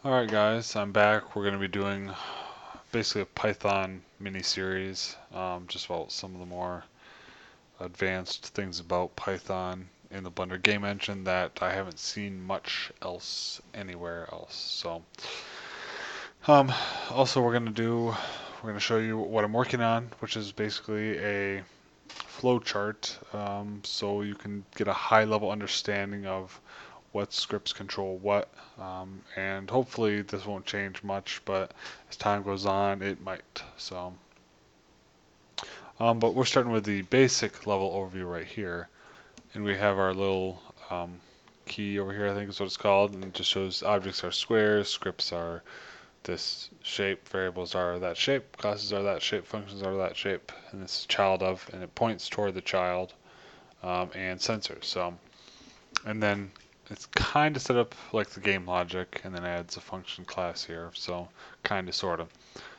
Alright guys, I'm back. We're going to be doing basically a Python mini-series, just about some of the more advanced things about Python in the Blender game engine that I haven't seen much else anywhere else. So, um, also we're going to show you what I'm working on, which is basically a flow chart, so you can get a high-level understanding of what scripts control what, and hopefully this won't change much, but as time goes on it might. But we're starting with the basic level overview right here, and we have our little key over here, I think is what it's called, and it just shows objects are squares, scripts are this shape, variables are that shape, classes are that shape, functions are that shape, and this is child of, and it points toward the child, and sensors. And then it's kind of set up like the game logic, and then adds a function class here. So kind of, sort of.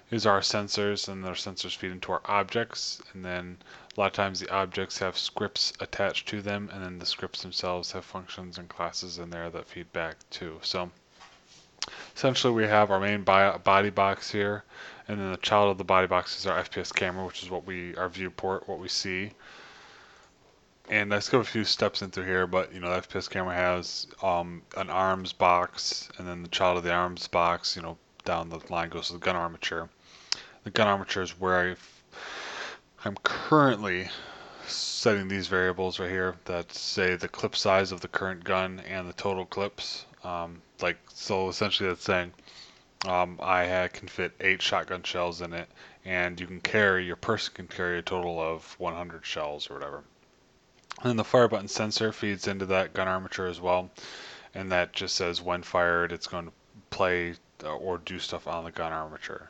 These are our sensors, and our sensors feed into our objects, and then a lot of times the objects have scripts attached to them, and then the scripts themselves have functions and classes in there that feed back too. So essentially we have our main body box here, and then the child of the body box is our FPS camera, which is our viewport, what we see. And let's go a few steps into here, but the FPS camera has an arms box, and then the child of the arms box, down the line goes to the gun armature. The gun armature is where I'm currently setting these variables right here that say the clip size of the current gun and the total clips. So essentially that's saying I can fit 8 shotgun shells in it, and your person can carry a total of 100 shells or whatever. And then the fire button sensor feeds into that gun armature as well, and that just says when fired it's going to play or do stuff on the gun armature.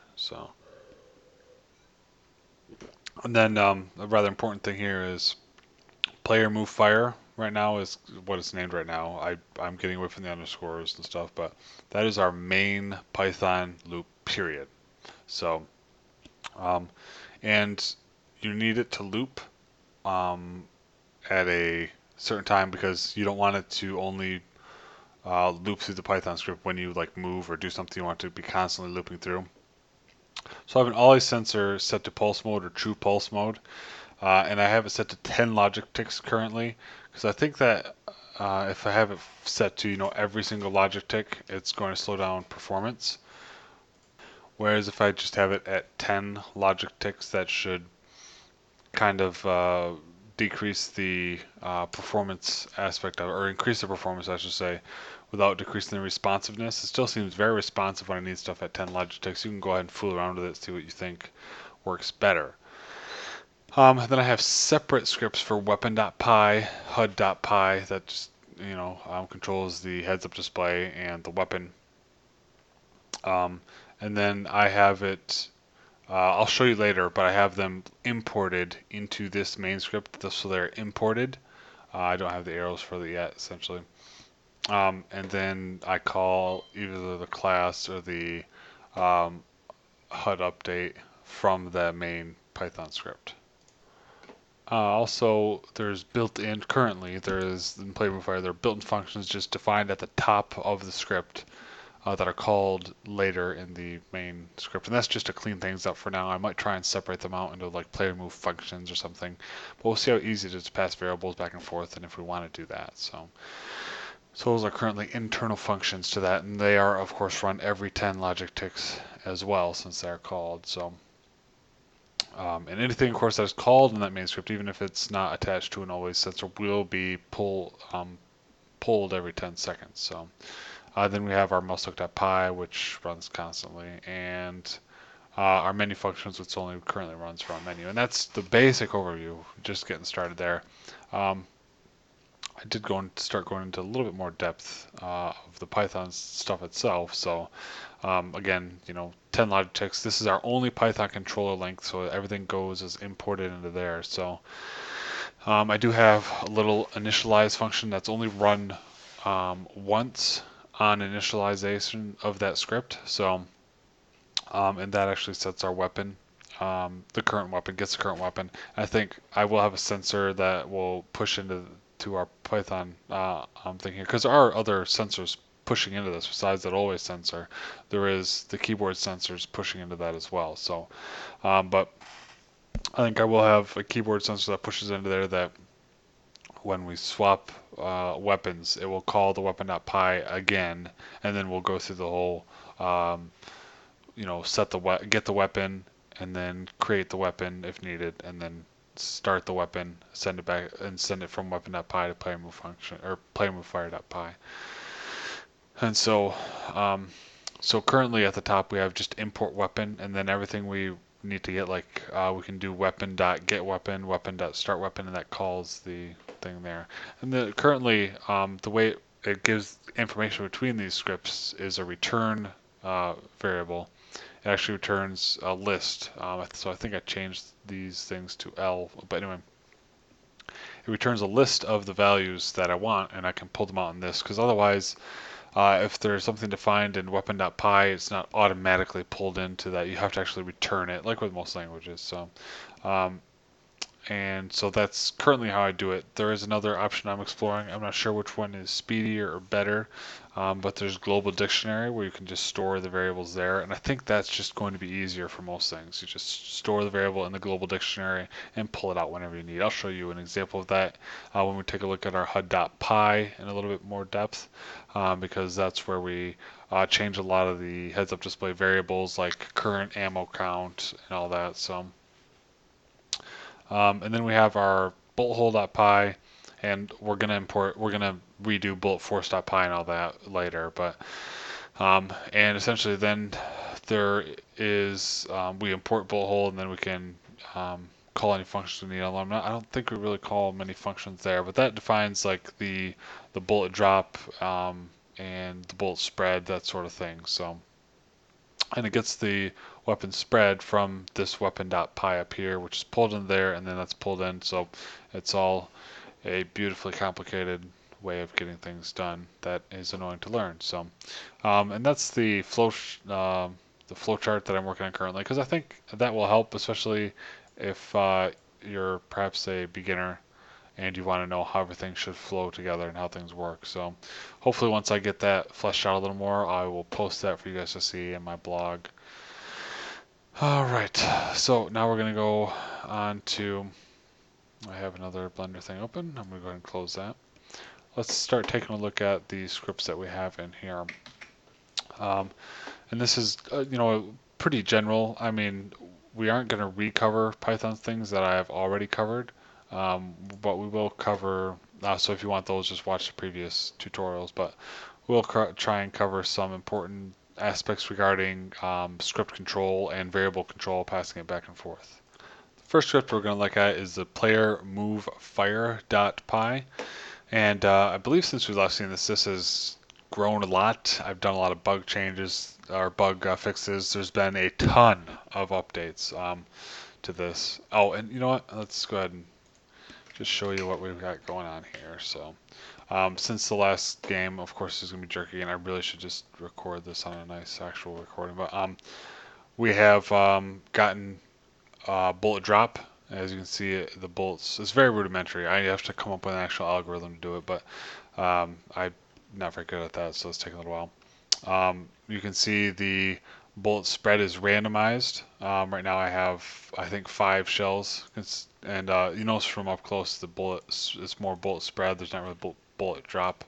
And then a rather important thing here is player move fire right now is what it's named right now. I'm getting away from the underscores and stuff, but that is our main Python loop, period. So, and you need it to loop at a certain time because you don't want it to only loop through the Python script when you move or do something you want to be constantly looping through. So I have an always sensor set to pulse mode or true pulse mode, and I have it set to 10 logic ticks currently because I think that if I have it set to every single logic tick, it's going to slow down performance. Whereas if I just have it at 10 logic ticks, that should kind of decrease the performance aspect of it, or increase the performance, I should say, without decreasing the responsiveness. It still seems very responsive when I need stuff at 10 logic ticks. You can go ahead and fool around with it, see what you think works better. Then I have separate scripts for weapon.py, HUD.py, that just controls the heads-up display and the weapon. And then I have it. I'll show you later, but I have them imported into this main script, so they're imported. I don't have the arrows for it yet, essentially. And then I call either the class or the HUD update from the main Python script. Also, there's currently, there is in PlayMoveFire, there are built-in functions just defined at the top of the script that are called later in the main script, and that's just to clean things up for now. I might try and separate them out into player move functions or something, but we'll see how easy it is to pass variables back and forth, and if we want to do that. So those are currently internal functions to that, and they are of course run every 10 logic ticks as well, since they're called. And anything, of course, that is called in that main script, even if it's not attached to an always sensor, will be pulled every 10 seconds. Then we have our muslook.py, which runs constantly, and our menu functions, which only currently runs from our menu. And that's the basic overview, just getting started there. I did start going into a little bit more depth of the Python stuff itself. So again, 10 logic ticks. This is our only Python controller length, so everything goes as imported into there. So I do have a little initialize function that's only run once on initialization of that script. So and that actually sets our weapon. The current weapon gets the current weapon. I think I will have a sensor that will push into our Python thing here, because there are other sensors pushing into this besides that always sensor. There is the keyboard sensors pushing into that as well. So, but I think I will have a keyboard sensor that pushes into there that when we swap weapons, it will call the weapon.py again, and then we'll go through the whole, um, set get the weapon, and then create the weapon if needed, and then start the weapon, send it back, and send it from weapon.py to player move function or player move fire.py. And so currently at the top we have just import weapon, and then everything we need to get, like we can do weapon.get weapon, weapon.start weapon, and that calls the thing there. And currently the way it gives information between these scripts is a return variable. It actually returns a list. So I think I changed these things to L, but anyway, it returns a list of the values that I want, and I can pull them out in this, because otherwise if there's something defined in weapon.py, it's not automatically pulled into that. You have to actually return it, like with most languages. So, um, and so that's currently how I do it. There is another option I'm exploring. I'm not sure which one is speedier or better, but there's global dictionary where you can just store the variables there, and I think that's just going to be easier for most things. You just store the variable in the global dictionary and pull it out whenever you need. I'll show you an example of that when we take a look at our HUD.py in a little bit more depth, because that's where we change a lot of the heads-up display variables like current ammo count and all that. So. And then we have our bullet and we're gonna redo bullet force.py and all that later. But and essentially then there is we import bullet hole, and then we can call any functions we need. Although I don't think we really call many functions there, but that defines like the bullet drop and the bullet spread, that sort of thing. So. And it gets the weapon spread from this weapon.py up here, which is pulled in there, and then that's pulled in. So it's all a beautifully complicated way of getting things done that is annoying to learn. So, and that's the flow chart that I'm working on currently, because I think that will help, especially if you're perhaps a beginner and you want to know how everything should flow together and how things work. So hopefully once I get that fleshed out a little more, I will post that for you guys to see in my blog. All right, so now we're going to go on to, I have another Blender thing open. I'm going to go ahead and close that. Let's start taking a look at the scripts that we have in here. And this is, pretty general. I mean, we aren't going to recover Python things that I have already covered. But we will cover, so if you want those, just watch the previous tutorials, but we'll try and cover some important aspects regarding script control and variable control, passing it back and forth. The first script we're going to look at is the player move fire.py, and I believe since we've last seen this has grown a lot. I've done a lot of bug changes or bug fixes. There's been a ton of updates to this. Oh, and you know what? Let's go ahead and just show you what we've got going on here. So since the last game, of course, is going to be jerky, and I really should just record this on a nice actual recording. But we have gotten bullet drop. As you can see, the bullets, it's very rudimentary. I have to come up with an actual algorithm to do it, but I'm not very good at that, so it's taking a little while. You can see the bullet spread is randomized. Right now I have, I think, 5 shells. And you notice from up close the bullet, it's more bullet spread. There's not really bullet drop.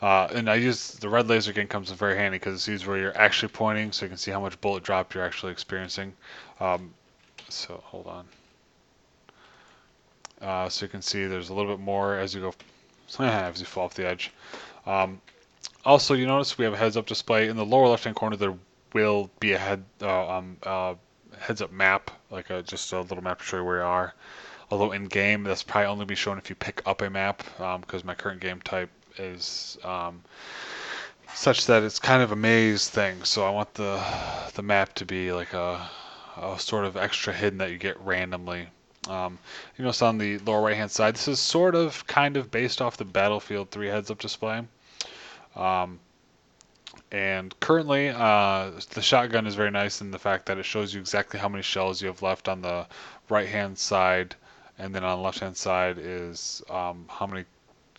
And I use the red laser again, comes in very handy because it sees where you're actually pointing, so you can see how much bullet drop you're actually experiencing. So hold on. So you can see there's a little bit more as you go, as you fall off the edge. Also, you notice we have a heads-up display in the lower left-hand corner. There will be a heads-up map, like just a little map to show you where you are. Although in game, that's probably only be shown if you pick up a map, because my current game type is such that it's kind of a maze thing. So I want the map to be like a sort of extra hidden that you get randomly. You notice on the lower right-hand side, this is sort of kind of based off the Battlefield 3 heads-up display. And currently, the shotgun is very nice in the fact that it shows you exactly how many shells you have left on the right-hand side, and then on the left-hand side is how many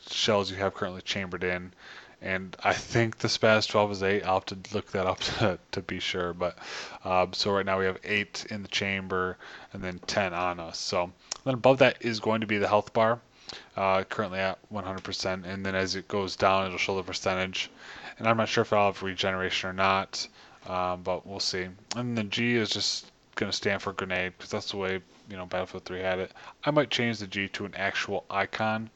shells you have currently chambered in. and I think the SPAS 12 is 8. I'll have to look that up to be sure. But so right now we have 8 in the chamber and then 10 on us. So then above that is going to be the health bar, currently at 100%. And then as it goes down, it'll show the percentage. And I'm not sure if I'll have regeneration or not, but we'll see. And the G is just going to stand for grenade because that's the way Battlefield 3 had it. I might change the G to an actual icon.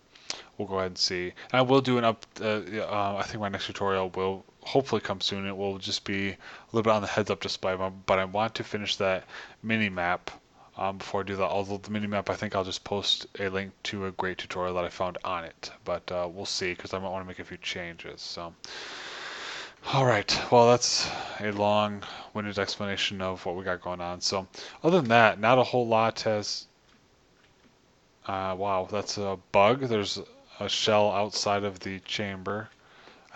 We'll go ahead and see. And I will do an up. I think my next tutorial will hopefully come soon. It will just be a little bit on the heads-up display, but I want to finish that mini map before I do that. Although the mini map, I think I'll just post a link to a great tutorial that I found on it. But we'll see because I might want to make a few changes. So, all right. Well, that's a long-winded explanation of what we got going on. So, other than that, not a whole lot has. Wow, that's a bug. There's a shell outside of the chamber.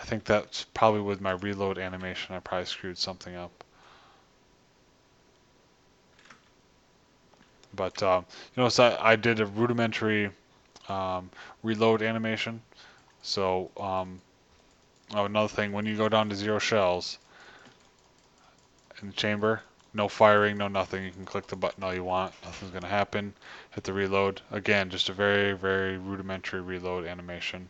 I think that's probably with my reload animation. I probably screwed something up. But so I did a rudimentary um, reload animation. So another thing, when you go down to 0 shells in the chamber, no firing, no nothing. You can click the button all you want. Nothing's gonna happen. Hit the reload. Again, just a very, very rudimentary reload animation.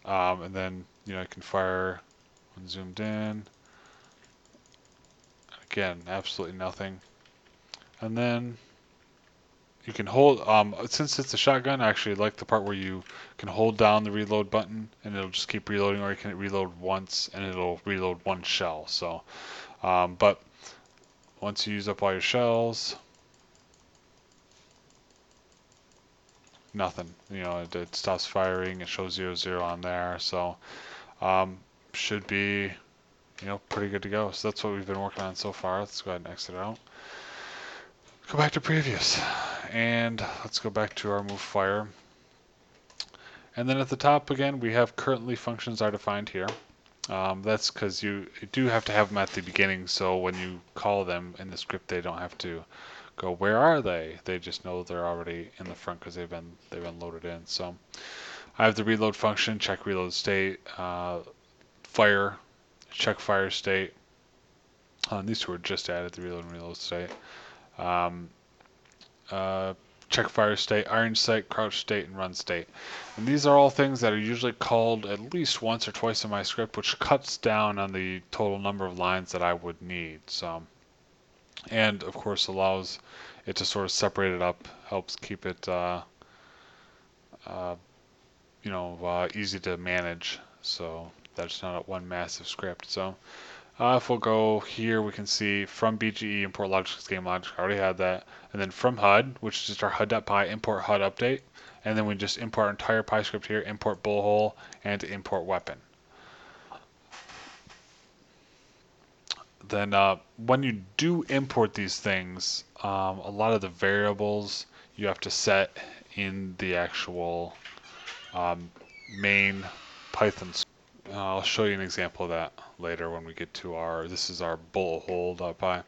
And then you can fire when zoomed in. Again, absolutely nothing. And then you can hold, since it's a shotgun, I actually like the part where you can hold down the reload button and it'll just keep reloading, or you can reload once and it'll reload one shell. So, but once you use up all your shells, nothing. It stops firing. It shows 0, 0 on there. So, should be, pretty good to go. So that's what we've been working on so far. Let's go ahead and exit out. Go back to previous, and let's go back to our move fire. And then at the top again, we have currently functions are defined here. That's because you do have to have them at the beginning, so when you call them in the script, they don't have to go, where are they? They just know they're already in the front because they've been loaded in. So I have the reload function, check reload state, fire, check fire state. These two were just added, the reload and reload state. Um, check fire state, iron sight, crouch state, and run state. And these are all things that are usually called at least once or twice in my script, which cuts down on the total number of lines that I would need. So, and of course allows it to sort of separate it up, helps keep it, easy to manage. So that's not one massive script. So if we'll go here, we can see from BGE import logic game logic. I already had that. And then from HUD, which is just our HUD.py, import HUD update. And then we just import our entire py script here, import bullhole, and import weapon. Then when you do import these things, a lot of the variables you have to set in the actual main Python. I'll show you an example of that later when we get to this is our bullhole.py.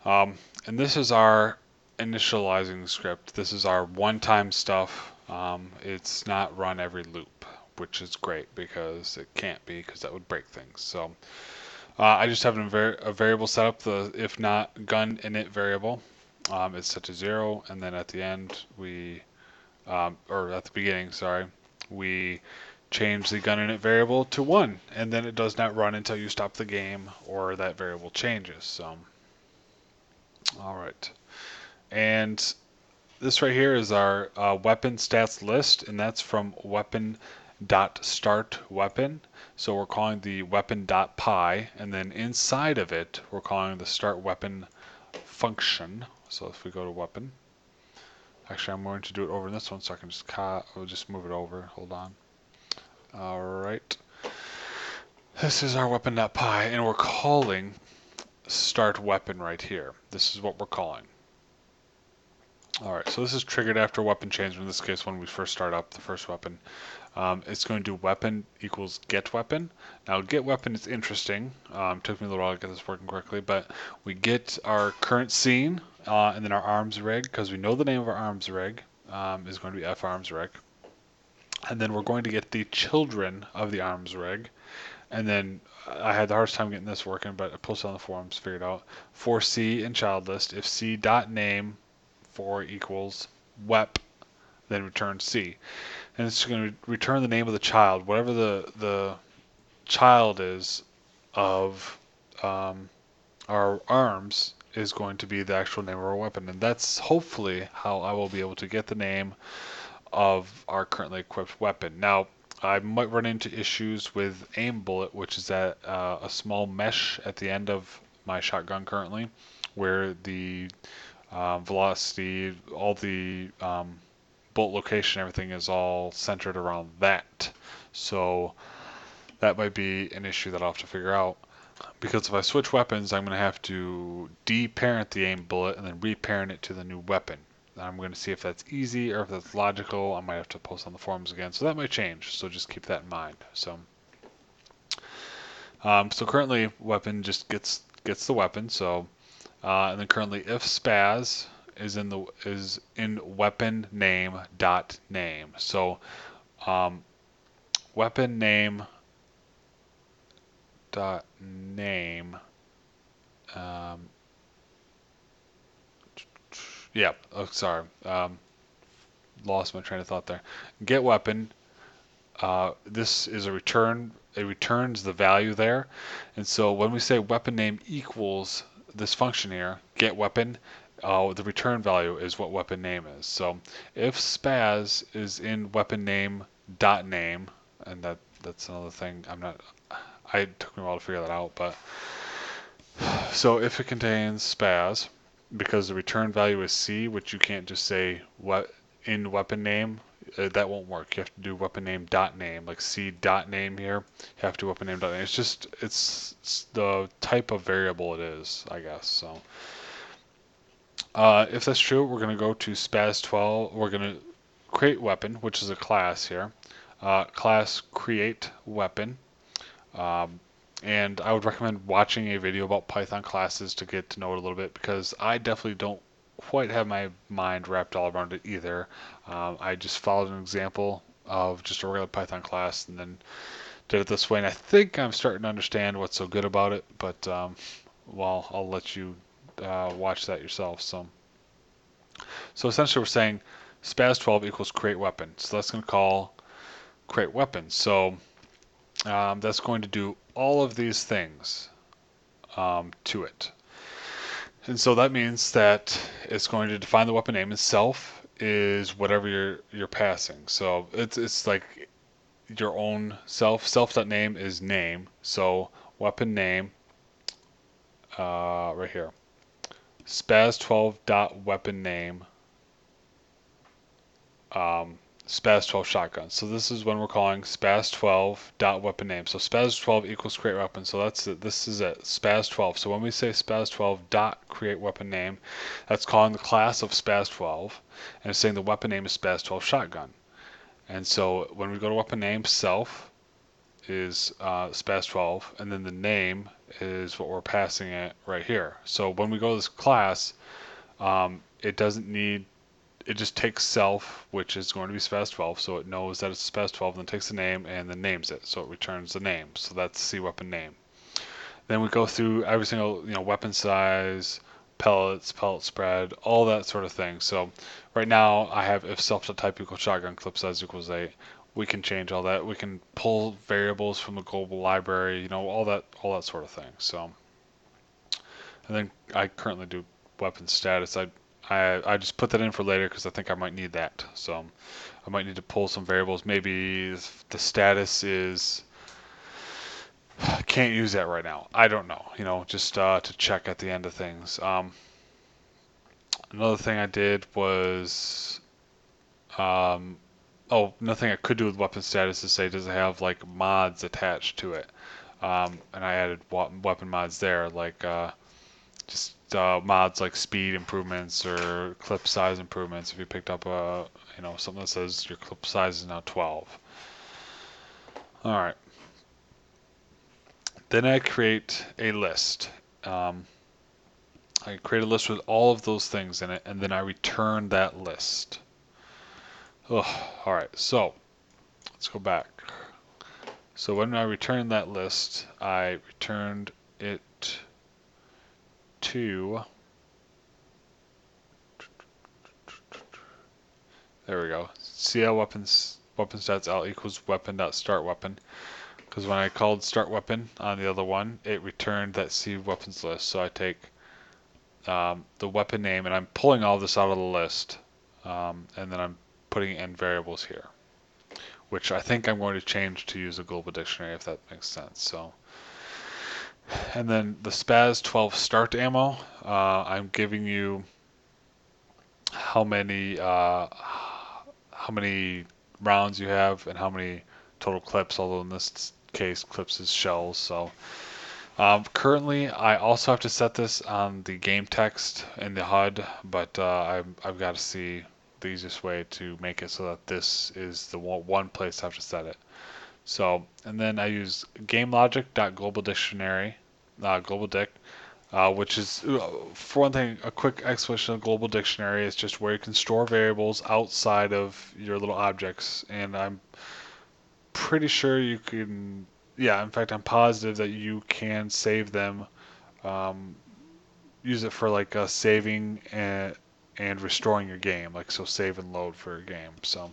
And this is our initializing script. This is our one-time stuff. It's not run every loop, which is great because it can't be, because that would break things. So I just have a variable set up, the if not gun init variable. It's set to 0, and then at the end or at the beginning, sorry, we change the gun init variable to 1, and then it does not run until you stop the game or that variable changes. So, all right, and this right here is our weapon stats list, and that's from weapon.startWeapon. So we're calling the weapon.py, and then inside of it, we're calling the start weapon function. So if we go to weapon, actually I'm going to do it over in this one so I can I'll just move it over. Hold on. All right. This is our weapon.py, and we're calling start weapon right here. This is what we're calling. Alright, so this is triggered after weapon change, in this case when we first start up the first weapon. It's going to do weapon equals get weapon. Now get weapon is interesting. Took me a little while to get this working correctly, but we get our current scene and then our arms rig, because we know the name of our arms rig is going to be F arms rig. And then we're going to get the children of the arms rig. And then I had the hardest time getting this working, but I posted on the forums, figured out. For C in child list, if C dot name for equals wep, then return C. And it's going to return the name of the child, whatever the child is of our arms is going to be the actual name of our weapon. And that's hopefully how I will be able to get the name of our currently equipped weapon. Now, I might run into issues with aim bullet, which is at a small mesh at the end of my shotgun currently, where the velocity, all the bolt location, everything is all centered around that. So that might be an issue that I'll have to figure out. Because if I switch weapons, I'm going to have to deparent the aim bullet and then reparent it to the new weapon. I'm going to see if that's easy or if that's logical. I might have to post on the forums again, so that might change. So just keep that in mind. So currently, weapon just gets the weapon. So and then currently, if spaz is in weapon name dot name. So weapon name dot name. Yeah. Oh, sorry. Lost my train of thought there. Get weapon. This is a return. It returns the value there, and so when we say weapon name equals this function here, get weapon, the return value is what weapon name is. So if spaz is in weapon name dot name, and that's another thing. It took me a while to figure that out, but so if it contains spaz, because the return value is C, which you can't just say what in weapon name, that won't work. You have to do weapon name dot name, like C dot name here. You have to do weapon name dot name. It's the type of variable it is, I guess. So if that's true, we're going to go to spaz 12. We're going to create weapon, which is a class here. Class create weapon. Um, and I would recommend watching a video about Python classes to get to know it a little bit, because I definitely don't quite have my mind wrapped all around it either. I just followed an example of just a regular Python class and then did it this way, and I think I'm starting to understand what's so good about it, but well, I'll let you watch that yourself. So essentially we're saying spaz12 equals create weapon. So that's going to call create weapon. So that's going to do all of these things to it. And so that means that it's going to define the weapon name itself is whatever you're passing. So it's like your own self. Self.name is name. So weapon name right here. Spaz12.weapon name spaz12 shotgun. So this is when we're calling spaz12 dot weapon name. So spaz12 equals create weapon. So that's it. This is it. Spaz12. So when we say spaz12 dot create weapon name, that's calling the class of spaz12 and it's saying the weapon name is spaz12 shotgun. And so when we go to weapon name, self is spaz12, and then the name is what we're passing it right here. So when we go to this class, it doesn't need it just takes self, which is going to be spaz12, so it knows that it's spaz12, then takes the name and then names it, so it returns the name. So that's C weapon name. Then we go through every single, weapon size, pellets, pellet spread, all that sort of thing. So right now I have if self.type equals shotgun, clip size equals 8. We can change all that. We can pull variables from the global library, all that sort of thing. So, and then I currently do weapon status. I just put that in for later because I think I might need that. So I might need to pull some variables. Maybe the status is can't use that right now. I don't know. Just to check at the end of things. Another thing I did was another thing I could do with weapon status is say does it have like mods attached to it, and I added weapon mods there like just mods like speed improvements or clip size improvements. If you picked up something that says your clip size is now 12. All right. Then I create a list. I create a list with all of those things in it, and then I return that list. Ugh. All right. So let's go back. So when I returned that list, I returned it to, there we go, CL weapon stats L equals weapon.start weapon. Because when I called start weapon on the other one, it returned that C weapons list. So I take the weapon name, and I'm pulling all this out of the list, and then I'm putting in variables here, which I think I'm going to change to use a global dictionary if that makes sense. So, and then the SPAS 12 start ammo, I'm giving you how many rounds you have and how many total clips. Although in this case, clips is shells. So currently, I also have to set this on the game text in the HUD, but I've got to see the easiest way to make it so that this is the one place I have to set it. So, and then I use GameLogic.GlobalDictionary, GlobalDict, which is, for one thing, a quick explanation of Global Dictionary is just where you can store variables outside of your little objects, and I'm pretty sure you can, yeah, in fact, I'm positive that you can save them, um, use it for like saving and restoring your game, like so save and load for your game. So,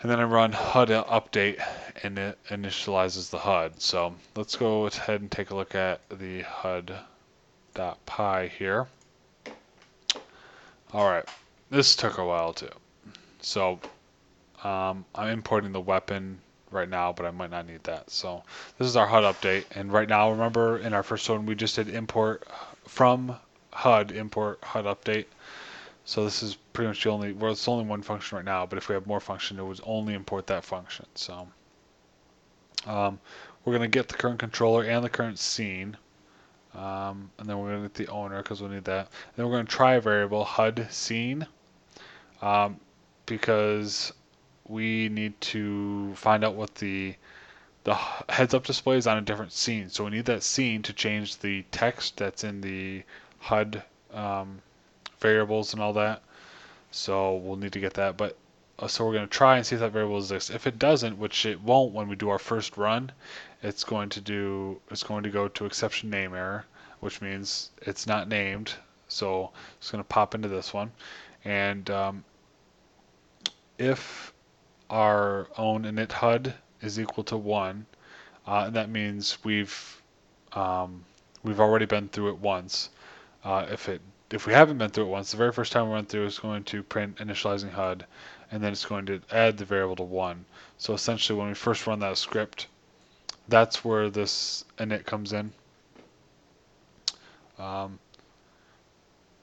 and then I run HUD update and it initializes the HUD. So let's go ahead and take a look at the HUD.py here. All right, this took a while too. So I'm importing the weapon right now, but I might not need that. So this is our HUD update. And right now, remember in our first one, we just did import from HUD, import HUD update. So this is pretty much the only, well, it's only one function right now, but if we have more function, it would only import that function. So we're going to get the current controller and the current scene. And then we're going to get the owner because we'll need that. And then we're going to try a variable HUD scene because we need to find out what the heads up display is on a different scene. So we need that scene to change the text that's in the HUD variables and all that. So we'll need to get that. But so we're going to try and see if that variable exists. If it doesn't, which it won't when we do our first run, it's going to go to exception name error, which means it's not named. So it's going to pop into this one. And if our own init HUD is equal to 1, and that means we've already been through it once. If we haven't been through it once, the very first time we run through is going to print initializing HUD, and then it's going to add the variable to 1. So essentially, when we first run that script, that's where this init comes in.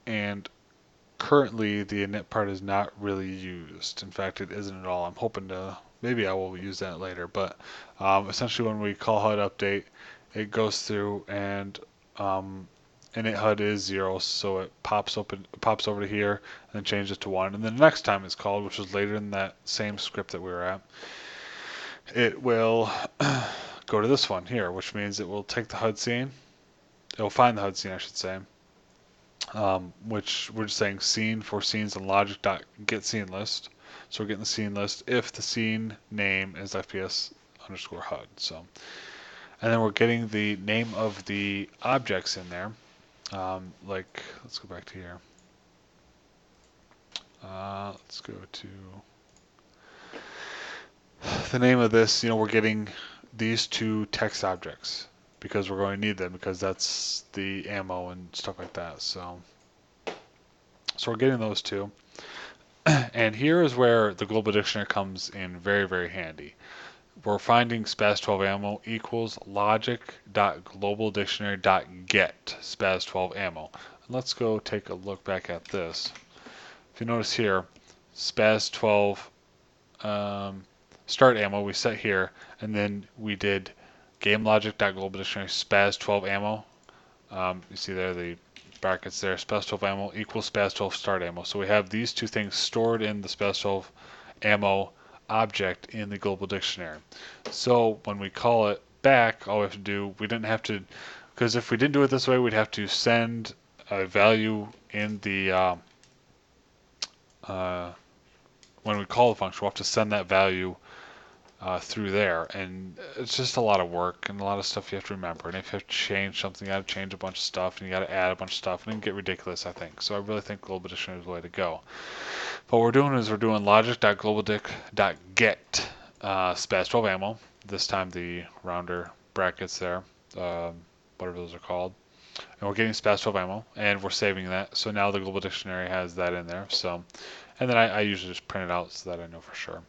And currently, the init part is not really used. In fact, it isn't at all. I'm hoping to, maybe I will use that later. But essentially, when we call HUD update, it goes through and init HUD is 0, so it pops over to here, and then changes it to 1. And then the next time it's called, which was later in that same script that we were at, it will go to this one here, which means it will take the HUD scene. It will find the HUD scene, I should say. Which we're just saying scene for scenes and logic.get scene list. So we're getting the scene list if the scene name is FPS underscore HUD. So, and then we're getting the name of the objects in there. Like, let's go back to here. Let's go to the name of this. We're getting these two text objects because we're going to need them because that's the ammo and stuff like that. So we're getting those two. And here is where the global dictionary comes in very, very handy. We're finding SPAS12 ammo equals logic.globaldictionary.get SPAS12 ammo. And let's go take a look back at this. If you notice here, SPAS12 start ammo we set here, and then we did gamelogic.globaldictionary SPAS12 ammo. You see there the brackets there, SPAS12 ammo equals SPAS12 start ammo. So we have these two things stored in the SPAS12 ammo object in the global dictionary. So when we call it back, all we have to do, we didn't have to, because if we didn't do it this way, we'd have to send a value in the, when we call the function, we'll have to send that value through there, and it's just a lot of work and a lot of stuff you have to remember. And if you have to change something, you got to change a bunch of stuff, and you got to add a bunch of stuff, and it can get ridiculous, I think. So I really think global dictionary is the way to go. But what we're doing is we're doing logic.globaldic.get spas12 ammo. This time the rounder brackets there, um, whatever those are called. And we're getting spas12 ammo, and we're saving that. So now the global dictionary has that in there. So, and then I usually just print it out so that I know for sure.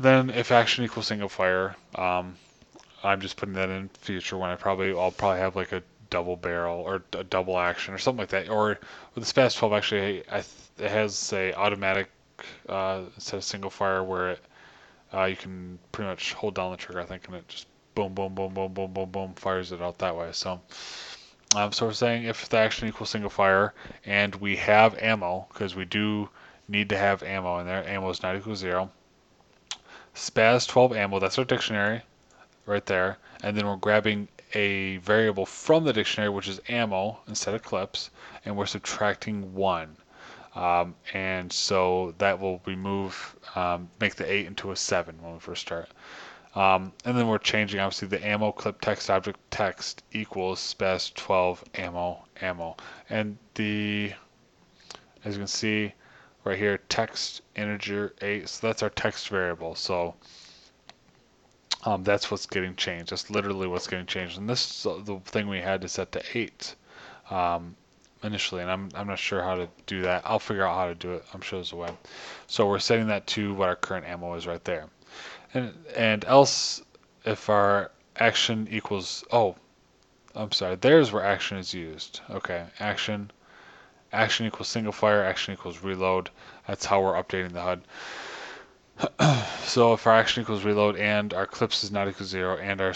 Then if action equals single fire, I'm just putting that in future when I'll probably have like a double barrel or a double action or something like that. Or with the Spas 12 actually, it has a automatic instead of single fire where you can pretty much hold down the trigger, I think, and it just boom, boom, boom, boom, boom, boom, boom, fires it out that way. So we're saying if the action equals single fire and we have ammo, because we do need to have ammo in there, ammo is not equal to 0. Spaz 12 ammo, that's our dictionary right there. And then we're grabbing a variable from the dictionary, which is ammo instead of clips, and we're subtracting 1. And so that will make the 8 into a 7 when we first start. And then we're changing, obviously, the ammo clip text object text equals spaz 12 ammo. And as you can see right here, text integer 8, so that's our text variable. So that's what's getting changed. That's literally what's getting changed. And this is the thing we had to set to 8 initially, and I'm not sure how to do that. I'll figure out how to do it. I'm sure there's a way. So we're setting that to what our current ammo is right there. And else, if our action equals, oh, I'm sorry, there's where action is used. Okay, action equals single fire, action equals reload. That's how we're updating the HUD. So if our action equals reload and our clips is not equal to 0 and our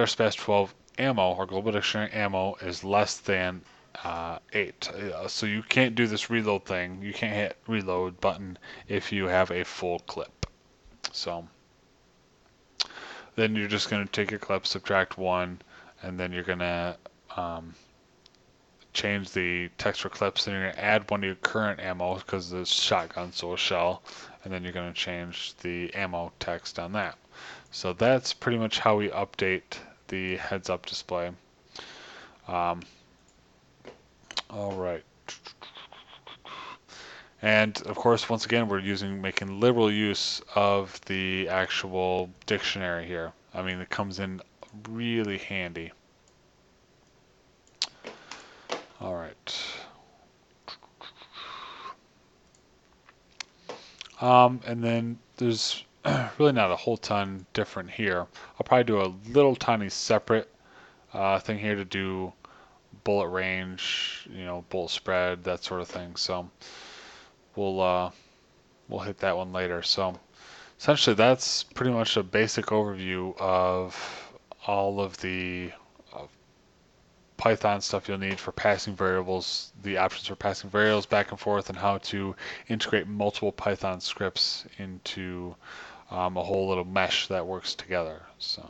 spas 12 ammo, our global dictionary ammo, is less than 8. So you can't do this reload thing. You can't hit reload button if you have a full clip. So then you're just going to take your clip, subtract 1, and then you're going to change the text for clips, and you're going to add one to your current ammo because the shotgun, so a shell, and then you're going to change the ammo text on that. So that's pretty much how we update the heads-up display. All right. And of course, once again, we're making liberal use of the actual dictionary here. I mean, it comes in really handy. All right. And then there's really not a whole ton different here. I'll probably do a little tiny separate thing here to do bullet range, bullet spread, that sort of thing. So we'll hit that one later. So essentially, that's pretty much a basic overview of all of the Python stuff you'll need for passing variables, the options for passing variables back and forth, and how to integrate multiple Python scripts into a whole little mesh that works together. So.